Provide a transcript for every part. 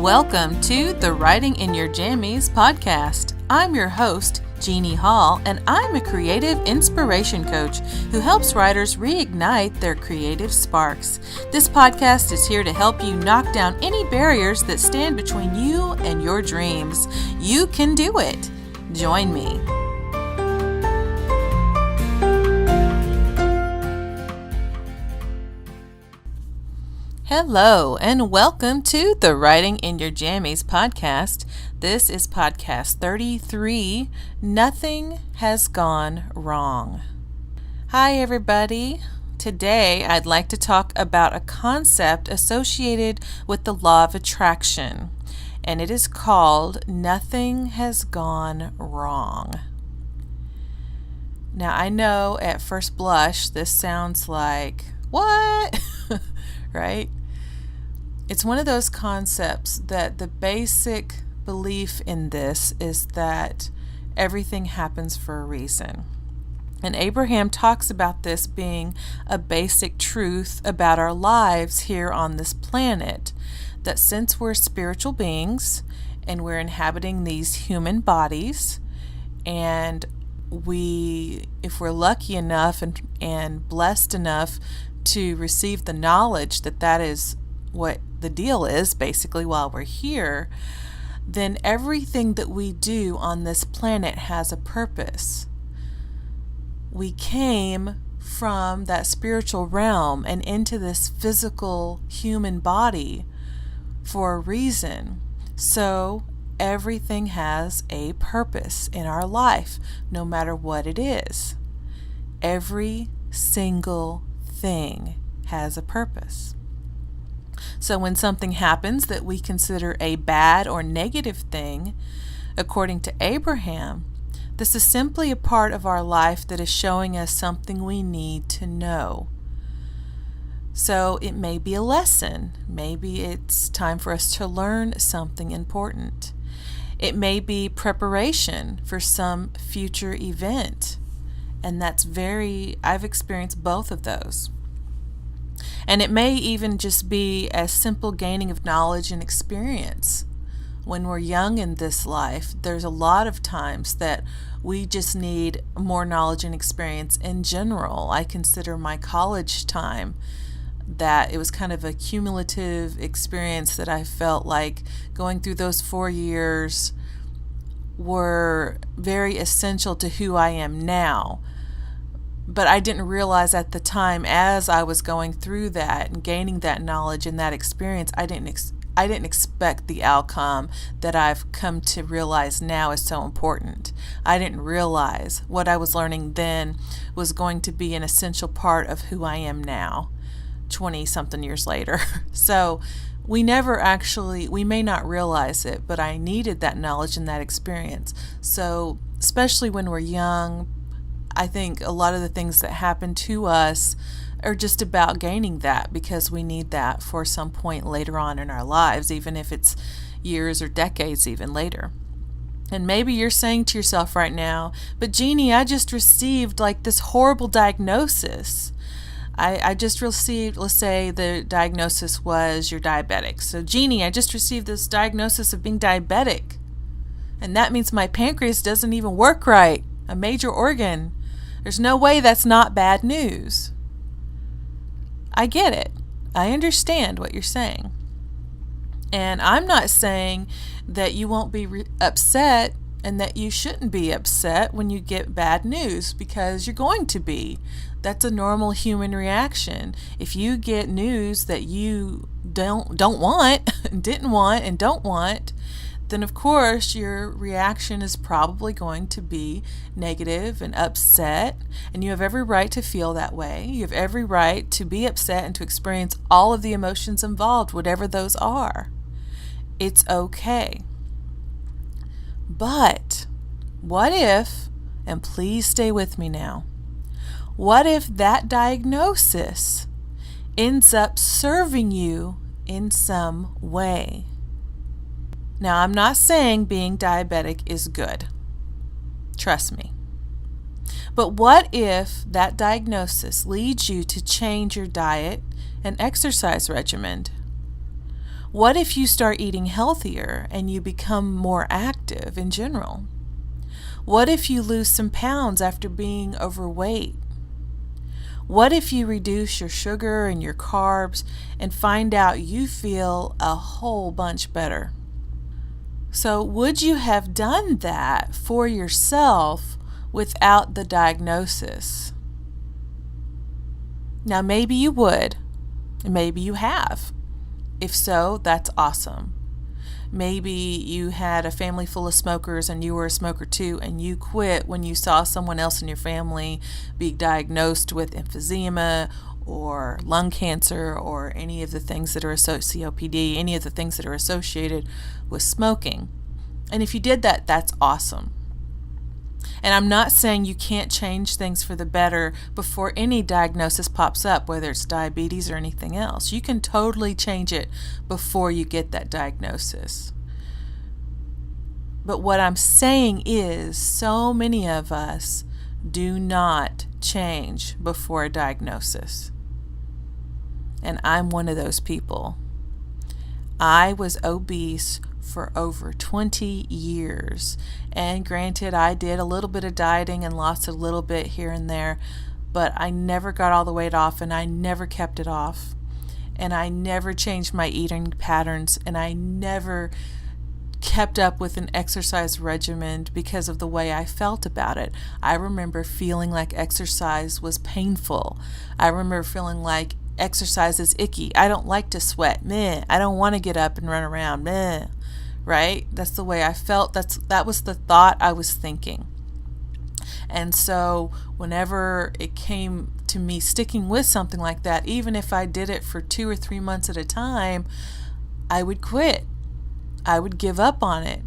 Welcome to the Writing in Your Jammies podcast. I'm your host, Jeannie I, and I'm a creative inspiration coach who helps writers reignite their creative sparks. This podcast is here to help you knock down any barriers that stand between you and your dreams. You can do it. Join me. Hello, and welcome to the Writing in Your Jammies podcast. This is podcast 33, Nothing Has Gone Wrong. Hi, everybody. Today, I'd like to talk about a concept associated with the law of attraction, and it is called Nothing Has Gone Wrong. Now, I know at first blush, this sounds like, what? Right? It's one of those concepts that the basic belief in this is that everything happens for a reason. And Abraham talks about this being a basic truth about our lives here on this planet, that since we're spiritual beings and we're inhabiting these human bodies, and if we're lucky enough and blessed enough to receive the knowledge that that is what the deal is, basically, while we're here, then everything that we do on this planet has a purpose. We came from that spiritual realm and into this physical human body for a reason. So everything has a purpose in our life, no matter what it is. Every single thing has a purpose. So when something happens that we consider a bad or negative thing, according to Abraham, this is simply a part of our life that is showing us something we need to know. So it may be a lesson. Maybe it's time for us to learn something important. It may be preparation for some future event. And I've experienced both of those. And it may even just be a simple gaining of knowledge and experience. When we're young in this life, there's a lot of times that we just need more knowledge and experience in general. I consider my college time that it was kind of a cumulative experience that I felt like going through those 4 years were very essential to who I am now. But I didn't realize at the time, as I was going through that and gaining that knowledge and that experience, I didn't expect the outcome that I've come to realize now is so important. I didn't realize what I was learning then was going to be an essential part of who I am now, 20-something years later. So we may not realize it, but I needed that knowledge and that experience. So especially when we're young, I think a lot of the things that happen to us are just about gaining that because we need that for some point later on in our lives, even if it's years or decades even later. And maybe you're saying to yourself right now, but Jeannie, I just received like this horrible diagnosis. I just received, let's say the diagnosis was you're diabetic. So Jeannie, I just received this diagnosis of being diabetic. And that means my pancreas doesn't even work right, a major organ. There's no way that's not bad news. I get it. I understand what you're saying. And I'm not saying that you won't be upset and that you shouldn't be upset when you get bad news, because you're going to be. That's a normal human reaction. If you get news that you don't want, didn't want, and don't want, then of course your reaction is probably going to be negative and upset, and you have every right to feel that way. You have every right to be upset and to experience all of the emotions involved, whatever those are. It's okay. But what if, and please stay with me now, what if that diagnosis ends up serving you in some way? Now, I'm not saying being diabetic is good. Trust me. But what if that diagnosis leads you to change your diet and exercise regimen? What if you start eating healthier and you become more active in general? What if you lose some pounds after being overweight? What if you reduce your sugar and your carbs and find out you feel a whole bunch better? So, would you have done that for yourself without the diagnosis? Now, maybe you would, and maybe you have. If so, that's awesome. Maybe you had a family full of smokers and you were a smoker too, and you quit when you saw someone else in your family be diagnosed with emphysema or lung cancer or any of the things that are COPD, any of the things that are associated with smoking. And if you did that, that's awesome. And I'm not saying you can't change things for the better before any diagnosis pops up, whether it's diabetes or anything else. You can totally change it before you get that diagnosis. But what I'm saying is, so many of us do not change before a diagnosis. And I'm one of those people. I was obese for over 20 years. And granted, I did a little bit of dieting and lost a little bit here and there, but I never got all the weight off, and I never kept it off. And I never changed my eating patterns, and I never kept up with an exercise regimen because of the way I felt about it. I remember feeling like exercise was painful. I remember feeling like exercise is icky. I don't like to sweat. Meh. I don't want to get up and run around. Meh. Right? That's the way I felt. That was the thought I was thinking. And so whenever it came to me sticking with something like that, even if I did it for 2 or 3 months at a time, I would quit. I would give up on it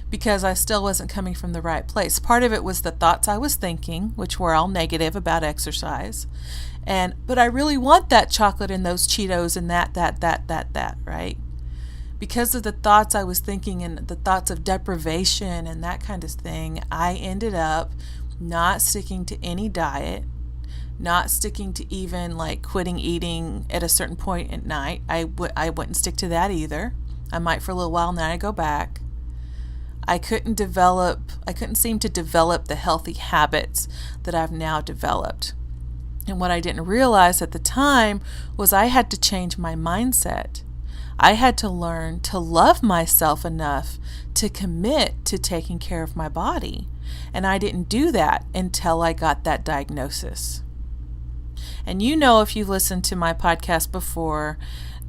because I still wasn't coming from the right place. Part of it was the thoughts I was thinking, which were all negative about exercise. But I really want that chocolate and those Cheetos and that, right? Because of the thoughts I was thinking and the thoughts of deprivation and that kind of thing, I ended up not sticking to any diet, not sticking to even like quitting eating at a certain point at night. I wouldn't stick to that either. I might for a little while and then I'd go back. I couldn't seem to develop the healthy habits that I've now developed. And what I didn't realize at the time was I had to change my mindset. I had to learn to love myself enough to commit to taking care of my body. And I didn't do that until I got that diagnosis. And you know, if you've listened to my podcast before,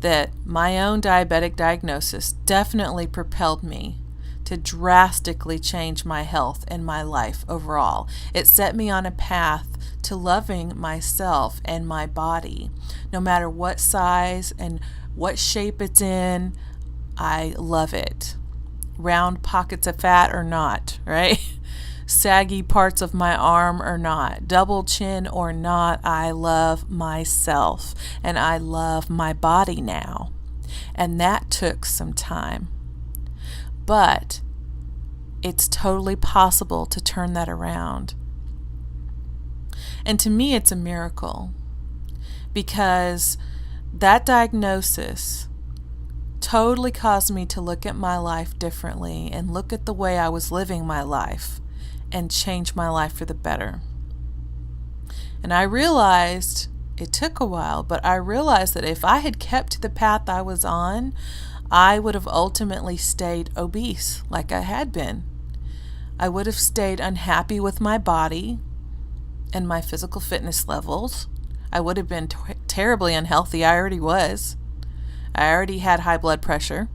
that my own diabetic diagnosis definitely propelled me to drastically change my health and my life overall. It set me on a path to loving myself and my body. No matter what size and what shape it's in, I love it. Round pockets of fat or not, right? Saggy parts of my arm or not, double chin or not, I love myself and I love my body now. And that took some time. But it's totally possible to turn that around. And to me, it's a miracle because that diagnosis totally caused me to look at my life differently and look at the way I was living my life and change my life for the better. And I realized, it took a while, but I realized that if I had kept to the path I was on, I would have ultimately stayed obese like I had been. I would have stayed unhappy with my body and my physical fitness levels. I would have been terribly unhealthy. I already was. I already had high blood pressure.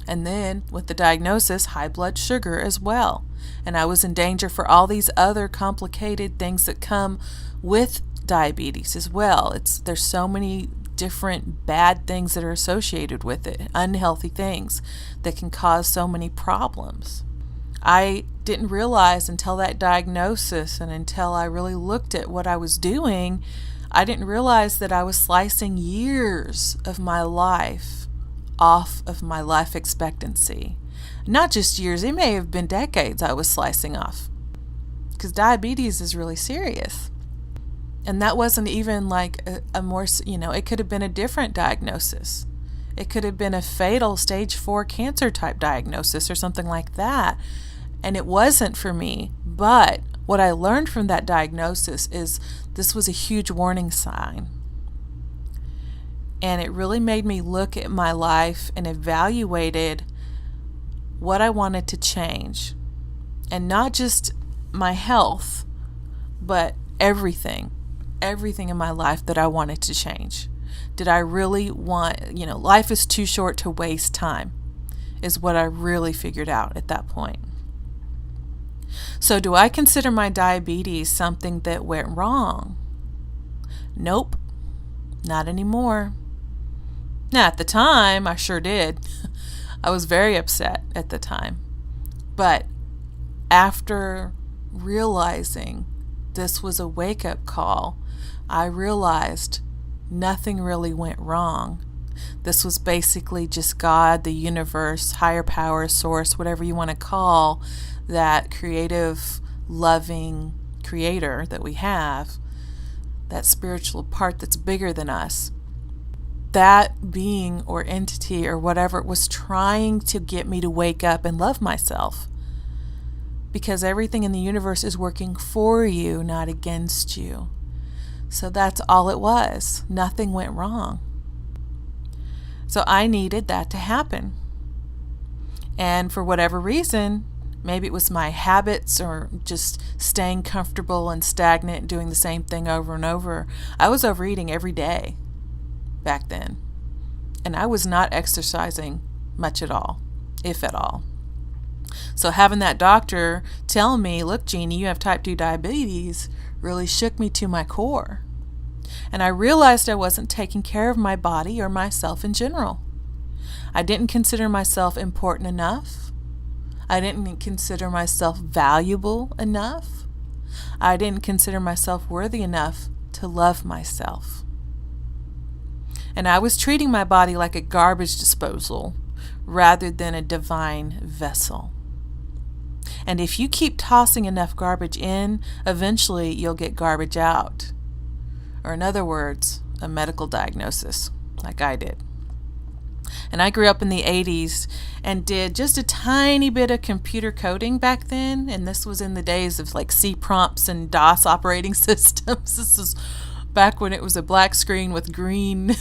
And then with the diagnosis, high blood sugar as well. And I was in danger for all these other complicated things that come with diabetes as well. There's so many different bad things that are associated with it, unhealthy things that can cause so many problems. I didn't realize until that diagnosis and until I really looked at what I was doing, I didn't realize that I was slicing years of my life off of my life expectancy. Not just years, it may have been decades I was slicing off. Because diabetes is really serious. And that wasn't even like a more, it could have been a different diagnosis. It could have been a fatal stage 4 cancer type diagnosis or something like that. And it wasn't for me. But what I learned from that diagnosis is this was a huge warning sign. And it really made me look at my life and evaluated what I wanted to change. And not just my health, but everything in my life that I wanted to change. Did I really want, life is too short to waste time, is what I really figured out at that point. So do I consider my diabetes something that went wrong? Nope, not anymore. Now, at the time, I sure did. I was very upset at the time. But after realizing this was a wake-up call, I realized nothing really went wrong. This was basically just God, the universe, higher power, source, whatever you want to call that creative, loving creator that we have, that spiritual part that's bigger than us. That being or entity or whatever was trying to get me to wake up and love myself. Because everything in the universe is working for you, not against you. So that's all it was. Nothing went wrong. So I needed that to happen. And for whatever reason, maybe it was my habits or just staying comfortable and stagnant and doing the same thing over and over. I was overeating every day back then. And I was not exercising much at all, if at all. So having that doctor tell me, look, Jeannie, you have type 2 diabetes, really shook me to my core. And I realized I wasn't taking care of my body or myself in general. I didn't consider myself important enough. I didn't consider myself valuable enough. I didn't consider myself worthy enough to love myself. And I was treating my body like a garbage disposal rather than a divine vessel. And if you keep tossing enough garbage in, eventually you'll get garbage out. Or in other words, a medical diagnosis, like I did. And I grew up in the 80s and did just a tiny bit of computer coding back then. And this was in the days of like C prompts and DOS operating systems. This is back when it was a black screen with green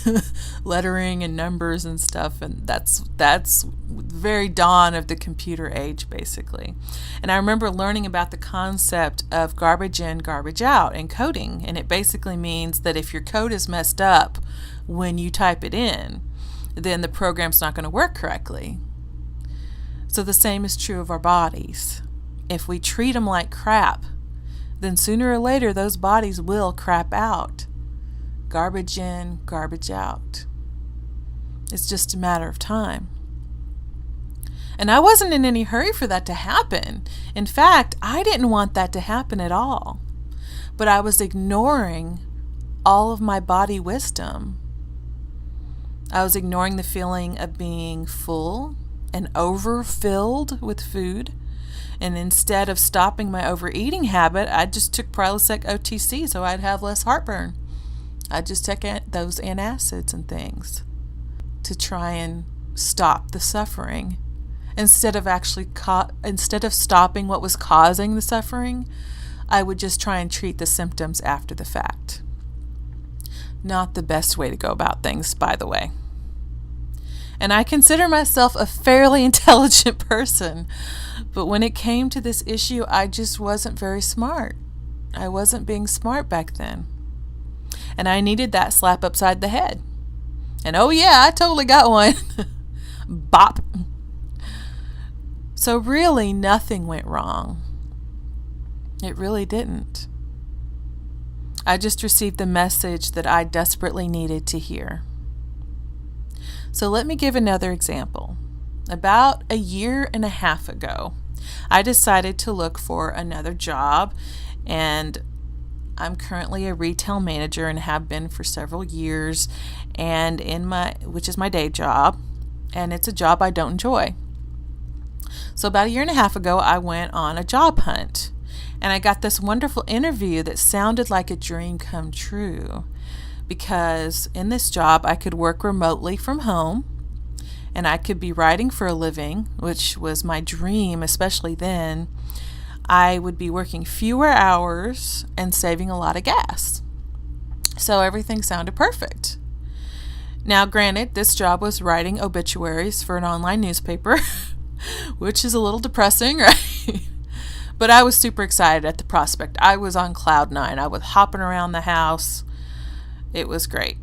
lettering and numbers and stuff. And that's very dawn of the computer age, basically. And I remember learning about the concept of garbage in, garbage out in coding. And it basically means that if your code is messed up when you type it in, then the program's not going to work correctly. So the same is true of our bodies. If we treat them like crap, then sooner or later those bodies will crap out. Garbage in, garbage out. It's just a matter of time. And I wasn't in any hurry for that to happen. In fact, I didn't want that to happen at all. But I was ignoring all of my body wisdom. I was ignoring the feeling of being full and overfilled with food. And instead of stopping my overeating habit, I just took Prilosec OTC so I'd have less heartburn. I just took those antacids and things to try and stop the suffering. Instead of stopping what was causing the suffering, I would just try and treat the symptoms after the fact. Not the best way to go about things, by the way. And I consider myself a fairly intelligent person. But when it came to this issue, I just wasn't very smart. I wasn't being smart back then. And I needed that slap upside the head. And oh yeah, I totally got one. Bop. So really, nothing went wrong. It really didn't. I just received the message that I desperately needed to hear. So let me give another example. About a year and a half ago, I decided to look for another job, and I'm currently a retail manager and have been for several years, and which is my day job, and it's a job I don't enjoy. So about a year and a half ago, I went on a job hunt, and I got this wonderful interview that sounded like a dream come true, because in this job I could work remotely from home, and I could be writing for a living, which was my dream, especially then, I would be working fewer hours and saving a lot of gas. So everything sounded perfect. Now, granted, this job was writing obituaries for an online newspaper, which is a little depressing, right? But I was super excited at the prospect. I was on cloud nine. I was hopping around the house. It was great.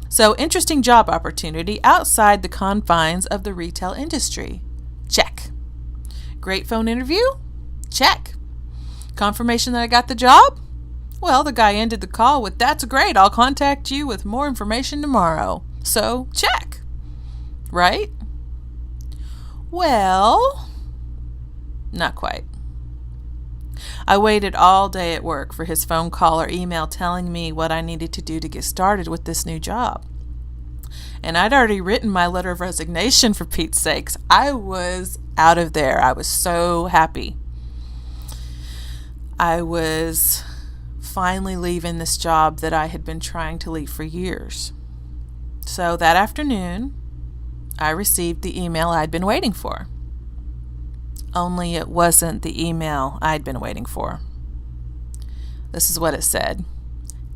So, interesting job opportunity outside the confines of the retail industry. Check. Great phone interview? Check. Confirmation that I got the job? Well, the guy ended the call with, "That's great. I'll contact you with more information tomorrow." So, check. Right? Well, not quite. I waited all day at work for his phone call or email telling me what I needed to do to get started with this new job. And I'd already written my letter of resignation, for Pete's sakes. I was out of there. I was so happy. I was finally leaving this job that I had been trying to leave for years. So that afternoon, I received the email I'd been waiting for. Only it wasn't the email I'd been waiting for. This is what it said.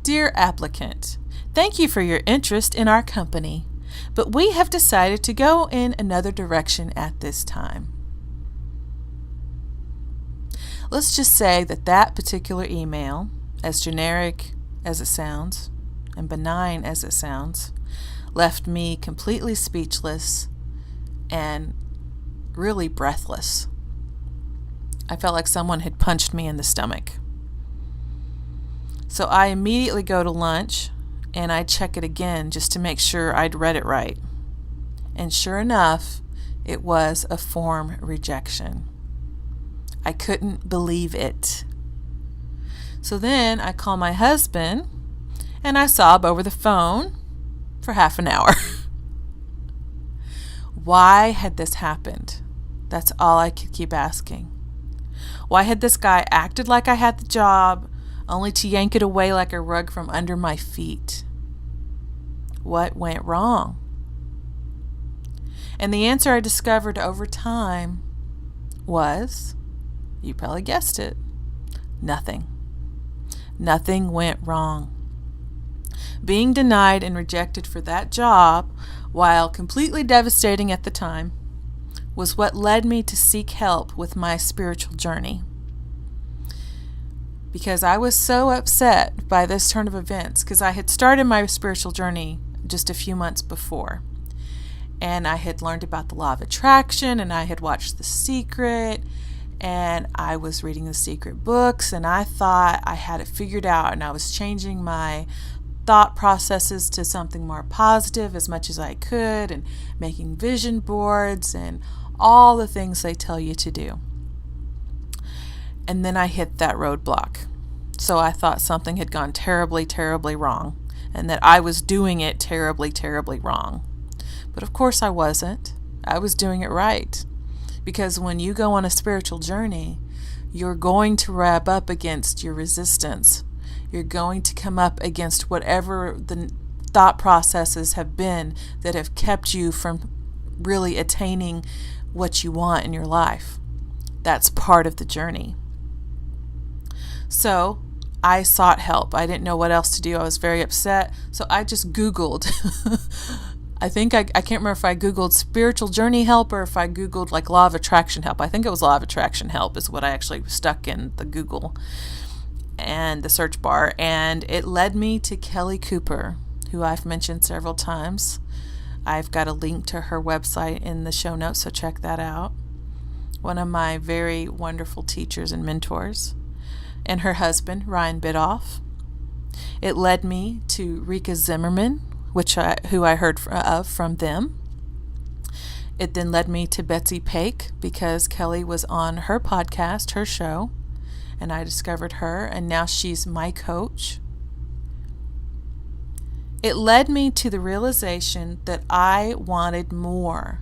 "Dear applicant, thank you for your interest in our company, but we have decided to go in another direction at this time." Let's just say that particular email, as generic as it sounds and benign as it sounds, left me completely speechless and really breathless. I felt like someone had punched me in the stomach. So I immediately go to lunch and I check it again just to make sure I'd read it right. And sure enough, it was a form rejection. I couldn't believe it. So then I call my husband and I sob over the phone for half an hour. Why had this happened? That's all I could keep asking. Why had this guy acted like I had the job, only to yank it away like a rug from under my feet? What went wrong? And the answer I discovered over time was, you probably guessed it, nothing. Nothing went wrong. Being denied and rejected for that job, while completely devastating at the time, was what led me to seek help with my spiritual journey. Because I was so upset by this turn of events, because I had started my spiritual journey just a few months before. And I had learned about the law of attraction, and I had watched The Secret, and I was reading The Secret books, and I thought I had it figured out, and I was changing my thought processes to something more positive as much as I could, and making vision boards and all the things they tell you to do. And then I hit that roadblock. So I thought something had gone terribly, terribly wrong, and that I was doing it terribly, terribly wrong. But of course I wasn't. I was doing it right. Because when you go on a spiritual journey, you're going to rub up against your resistance. You're going to come up against whatever the thought processes have been that have kept you from really attaining what you want in your life. That's part of the journey. So I sought help. I didn't know what else to do. I was very upset. So I just Googled. I think I can't remember if I Googled spiritual journey help or if I Googled like law of attraction help. I think it was law of attraction help is what I actually stuck in the Google and the search bar. And it led me to Kelly Cooper, who I've mentioned several times. I've got a link to her website in the show notes, so check that out. One of my very wonderful teachers and mentors. And her husband, Ryan Bidoff. It led me to Rika Zimmerman, who I heard of from them. It then led me to Betsy Paik because Kelly was on her podcast, her show, and I discovered her, and now she's my coach. It led me to the realization that I wanted more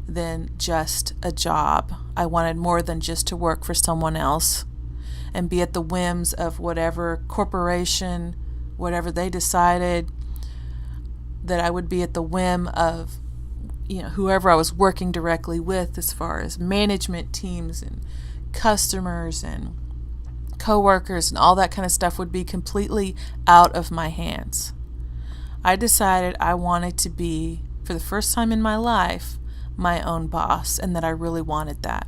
than just a job. I wanted more than just to work for someone else and be at the whims of whatever corporation, whatever they decided, that I would be at the whim of whoever I was working directly with, as far as management teams and customers and coworkers and all that kind of stuff, would be completely out of my hands. I decided I wanted to be, for the first time in my life, my own boss, and that I really wanted that.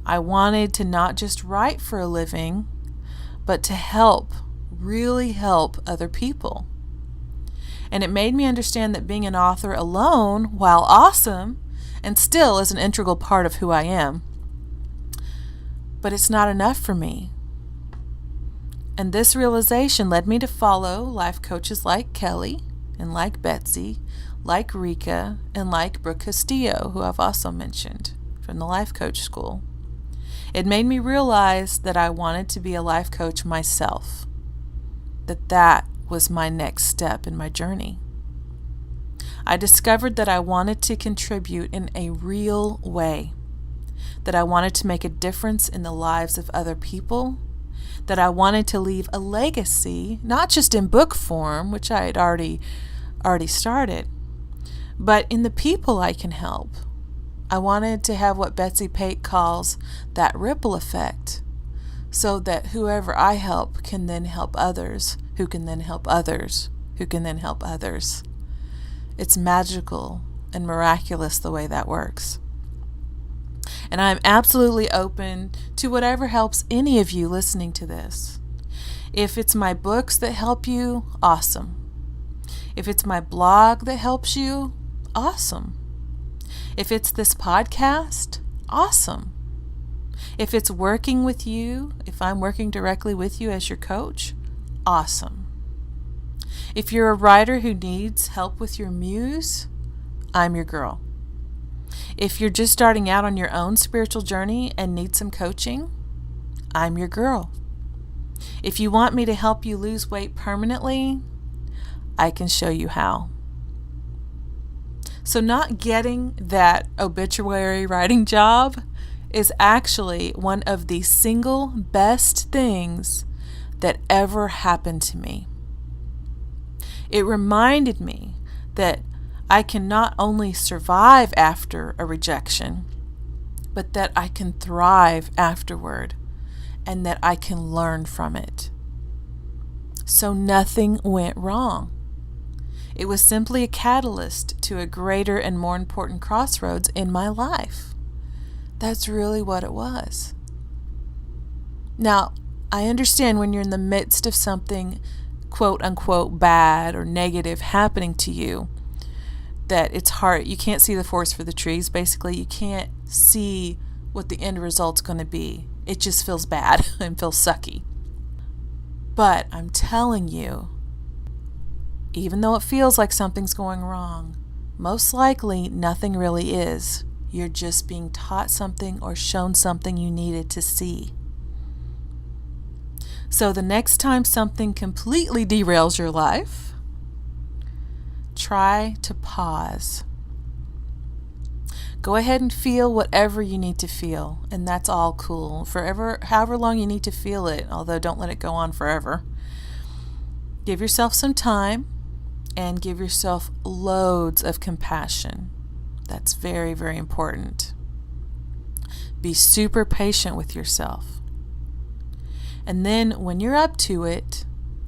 I wanted to not just write for a living, but to really help other people. And it made me understand that being an author alone, while awesome, and still is an integral part of who I am, but it's not enough for me. And this realization led me to follow life coaches like Kelly and like Betsy, like Rika, and like Brooke Castillo, who I've also mentioned from the Life Coach School. It made me realize that I wanted to be a life coach myself, that was my next step in my journey. I discovered that I wanted to contribute in a real way, that I wanted to make a difference in the lives of other people, that I wanted to leave a legacy, not just in book form, which I had already started, but in the people I can help. I wanted to have what Betsy Pate calls that ripple effect, so that whoever I help can then help others, who can then help others, who can then help others. It's magical and miraculous the way that works. And I'm absolutely open to whatever helps any of you listening to this. If it's my books that help you, awesome. If it's my blog that helps you, awesome. If it's this podcast, awesome. If it's working with you, if I'm working directly with you as your coach, awesome. If you're a writer who needs help with your muse, I'm your girl. If you're just starting out on your own spiritual journey and need some coaching, I'm your girl. If you want me to help you lose weight permanently, I can show you how. So not getting that obituary writing job is actually one of the single best things that ever happened to me. It reminded me that I can not only survive after a rejection, but that I can thrive afterward and that I can learn from it. So nothing went wrong. It was simply a catalyst to a greater and more important crossroads in my life. That's really what it was. Now, I understand when you're in the midst of something quote unquote bad or negative happening to you, that it's hard. You can't see the forest for the trees. Basically, you can't see what the end result's going to be. It just feels bad and feels sucky. But I'm telling you, even though it feels like something's going wrong, most likely nothing really is. You're just being taught something or shown something you needed to see. So the next time something completely derails your life, try to pause. Go ahead and feel whatever you need to feel, and that's all cool. However long you need to feel it, although don't let it go on forever. Give yourself some time and give yourself loads of compassion. That's very, very important. Be super patient with yourself. And then when you're up to it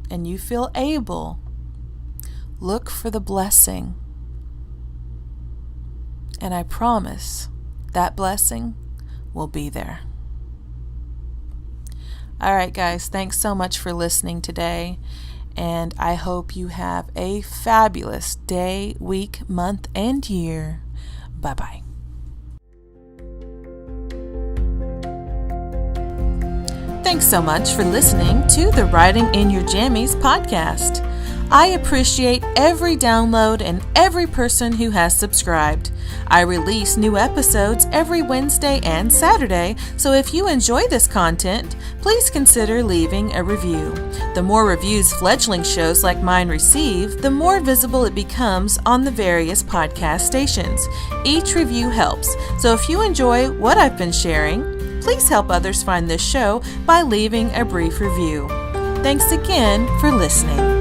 and you feel able, look for the blessing. And I promise that blessing will be there. All right, guys, thanks so much for listening today. And I hope you have a fabulous day, week, month, and year. Bye-bye. Thanks so much for listening to the Writing in Your Jammies podcast. I appreciate every download and every person who has subscribed. I release new episodes every Wednesday and Saturday, so if you enjoy this content, please consider leaving a review. The more reviews fledgling shows like mine receive, the more visible it becomes on the various podcast stations. Each review helps, so if you enjoy what I've been sharing, please help others find this show by leaving a brief review. Thanks again for listening.